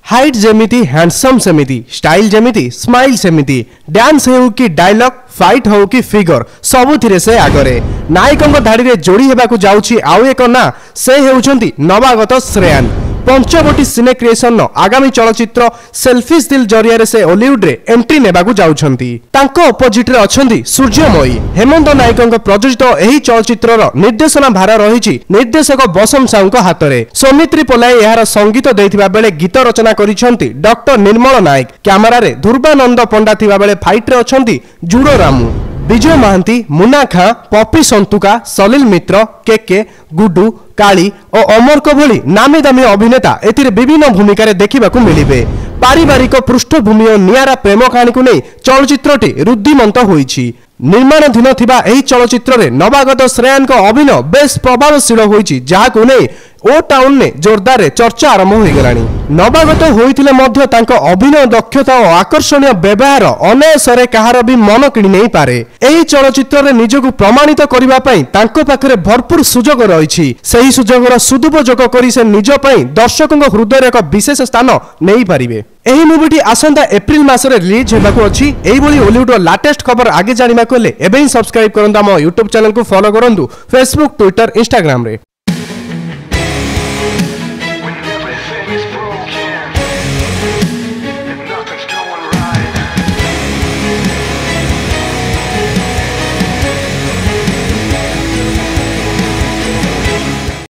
Height जेमिति handsome सेमिति style जेमिति स्माइल सेमिति डांस हो कि डायलॉग फाइट हो कि फिगर सबुथिरे से आगरे नायकों धाड़ी रे जोड़ी हेबाकु जाउछि आउ एक ना से हेउछंती नवागत श्रेयान पंचवटी सिने क्रिएशन आगामी चलचित्र सेल्फिश दिल जरिया से हॉलीवुड रे एंट्री नेबाकु जाउछंती तांको अपोजिट रे अछंती सूर्यमयी हेमंत नायकों प्रयोजित एही चलचित्रर निर्देशना भार रहिछि निर्देशक बसम साउंको हातरे सौमित्री पोलाई यार संगीत देथिबा बेले गीत रचना करिसंती डॉक्टर निर्मल नायक कैमरा रे ध्रुवानंद पंडा थिबा बेले फाइट रे अछंती जुड़ो रामू विजय महांती मुन्ना खां पपी संतुका सलिल मित्र केके गुड्डू काली और अमर को भली नामी दामी अभिनेता एथिरे विभिन्न भूमिका देखा मिलिबे पारिवारिक पृष्ठभूमि और नियारा प्रेम कहानी को नहीं चलचित्रटी रुद्धिमंत होईछि निर्माणाधीन थिबा एही चलचित्र रे नवागत श्रेयान को अभिनय बेस प्रभावशील होईछि जाहाकु नै ओ टाउन ने जोरदार चर्चा आरंभ हो गलानी नवागत होइथिले मध्य तांको अभिनय दक्षता और आकर्षणीय व्यवहार अनायासरे कहार भी मन किणी नै पारे एही चलचित्र रे निजकु प्रमाणित करिबा पई तांको पाखरे भरपूर सुजोग रहिछि सेही सुजोगर सदुपयोग करी से निज पई दर्शकଙ୍କ हृदय एक विशेष स्थान नै पारिबे एही मूवीटी आसंता एप्रिल मास रे रिलीज हेबाकु अछि एही भली हॉलीवुड रो लेटेस्ट खबर आगे जानिबा को ले एबे ही सब्सक्राइब करंतु हम YouTube चैनल को फॉलो करंतु फेसबुक ट्विटर इंस्टाग्राम रे।